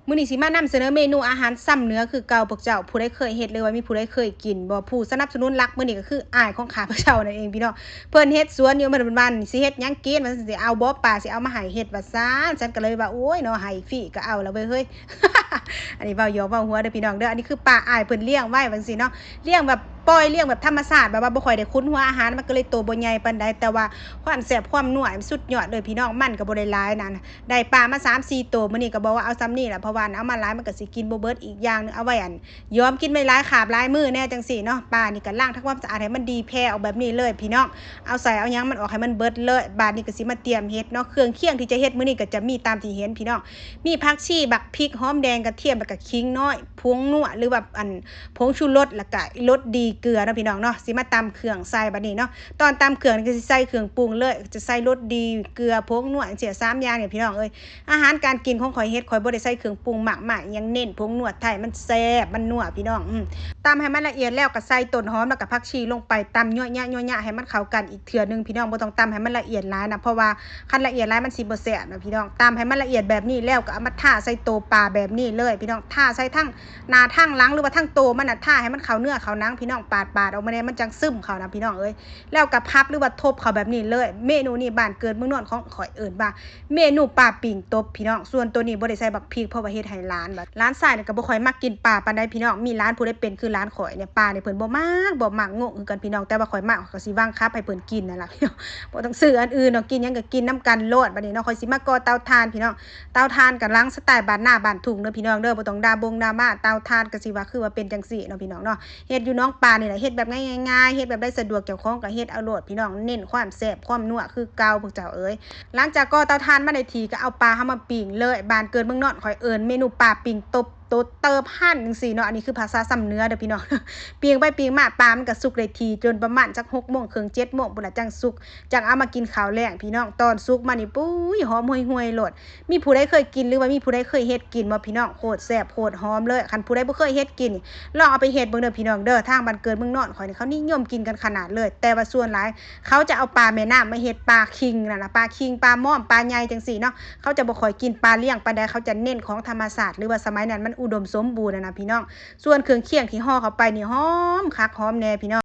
มื้อนี้สิมานำเสนอเมนูอาหารซ้ำเนื้อคือเก่าพวกเจ้าผู้ใดเคยเฮ็ดหรือว่ามีผู้ใดเคยกินบ่ผู้สนับสนุนหลักมื้อนี้ก็คืออ้ายของข้าพเจ้านั่นเองพี่น้องเพิ่นเฮ็ดสวนอยู่บ้านๆสิเฮ็ดหยังกินว่าซั่นสิเอาบ่ปลาสิเอามาให้เฮ็ดว่าซั่นฉันก็เลยว่าโอ๊ยเนาะให้ฟรีก็เอาแล้วเว้ยเฮ้ย อันนี้เว้าหยอกเว้าหัวเด้อพี่น้องเด้ออันนี้คือปลาอ้ายเพิ่นเลี้ยงไว้ว่าจังซี่เนาะเลี้ยงแบบปล่อยเลี้ยงแบบธรรมชาติแบบว่าบ่ค่อยได้คุ้นหัวอาหารมันก็เลยโตบ่ใหญ่ปานใดแต่ว่าความแซ่บความนัวมันสุดยอดเลยพี่น้องมันก็บ่ได้หลายนั่นได้ปลามา3-4ตัวมื้อนี้ก็บอกว่าเอาซ้ำนี่แหละเพราะว่าเอามาหลายมันก็สิกินบ่เบิดอีกอย่างนึงเอาไว้ยอมกินไว้หลายคาบหลายมื้อแน่จังซี่เนาะปลานี่ก็ล้างทำความสะอาดให้มันดีแผ่ออกแบบนี้เลยพี่น้องเอาใส่เอาหยังมันออกให้มันเบิดเลยบาดนี้ก็สิมาเตรียมเฮ็ดเนาะเครื่องเคียงที่จะเฮ็ดมื้อนี้ก็จะมีตามที่เห็นพี่น้องมีผักชีบักพริกหอมแดงกระเทียมแล้วก็ขิงน้อยผงนัวหรือว่าผงชูรสแล้วก็รสดีเกลือเนาะพี่น้องเนาะสิมาตำเครื่องใส่บัดนี้เนาะตอนตำเครื่องนี่ก็สิใส่เครื่องปรุงเลยจะใส่รสดีเกลือผงนัวจังซี่3อย่างเนี่ยพี่น้องเอ้ยอาหารการกินของข่อยเฮ็ดข่อยบ่ได้ใส่เครื่องปรุงมากมายยังเน้นผงนัวไทยมันแซ่บมันนัวพี่น้องตำให้มันละเอียดแล้วก็ใส่ต้นหอมแล้วก็ผักชีลงไปตำยั่วๆๆๆให้มันเข้ากันอีกเทื่อนึงพี่น้องบ่ต้องตำให้มันละเอียดหลายนะเพราะว่าคันละเอียดหลายมันสิบ่แซ่บนะพี่น้องตำให้มันละเอียดแบบนี้แล้วก็เอามาท่าใส่โตปลาแบบนี้เลยพี่น้องท่าใส่ทั้งหน้าทั้งหลังหรือว่าทั้งโตมันน่ะท่าให้มันเข้าเนื้อเข้าหนังพี่น้องปาดๆออกมาเนี่ยมันจังซึมเข้านะพี่น้องเอ้ยแล้วก็พับหรือว่าทบเข้าแบบนี้เลยเมนูนี้บ้านเกิดเมืองนอนของข่อยเอิ้นว่าเมนูปลาปิ่งตบพี่น้องส่วนตัวนี้บ่ได้ใส่บักพริกเพราะว่าเฮ็ดให้หลานแบบหลานชายนี่ก็บ่ค่อยมักกินปลาปานใดพี่น้องมีหลานผู้ใดเป็นคือหลานข่อยเนี่ยปลาเนี่ยเพิ่นบ่มักโง่คือกันพี่น้องแต่ว่าข่อยมักก็สิบังคับให้เพิ่นกินนั่นล่ะพี่น้องบ่ต้องซื้ออันอื่นเนาะกินหยังก็กินนำกันโลดบัดนี้เนาะข่อยสิมาก่อเตาถ่านพี่น้องเตาถ่านก็ลังสไตล์บ้านนาบ้านทุ่งเด้อพี่น้องเด้อบ่ต้องดราม่าเตาถ่านก็สิว่าคือว่าเป็นจังซี่เนาะพี่น้องเนาะเฮ็ดอยู่น้องปลานี่แหละเฮ็ดแบบง่ายๆเฮ็ดแบบได้สะดวกเจ้าของก็เฮ็ดเอาโลดพี่น้องเน้นความแซ่บความนัวคือเก่าพวกเจ้าเอ้ยหลังจากก่อเตาถ่านมาได้ทีก็เอาปลาเฮามาปิ้งเลยบ้านเกิดเมืองนอนข่อยเอิ้นเมนูปลาปิ้งตบโตเติบหั่นจังซี่เนาะอันนี้คือภาษาซ้ำเนื้อเด้อพี่น้อง ปิ้งไปปิ้งมาปลามันก็สุกได้ทีจนประมาณจัก6:30 7:00พุ่นน่ะจังสุกจังเอามากินข้าวแลงพี่น้องตอนสุกมานี่ปุ้ยหอมห่วยๆโลดมีผู้ใดเคยกินหรือว่ามีผู้ใดเคยเฮ็ดกินบ่พี่น้องโคตรแซ่บโคตรหอมเลยคันผู้ใดบ่เคยเฮ็ดกินลองเอาไปเฮ็ดเบิ่งเด้อพี่น้องเด้อทางบ้านเกิดเมืองนอนข่อยนี่เขานิยมกินกันขนาดเลยแต่ว่าส่วนหลายเขาจะเอาปลาแม่น้ำมาเฮ็ดปลาคิงนั่นน่ะปลาคิงปลาม่อมปลาใหญ่จังซี่เนาะเขาจะบ่ค่อยกินปลาเลี้ยงปานใดเขาจะเน้นของธรรมชาติหรือว่าสมัยนั้นมันอุดมสมบูรณ์นะพี่น้องส่วนเครื่องเคียงที่ห่อเข้าไปนี่หอมคักหอมแน่พี่น้อง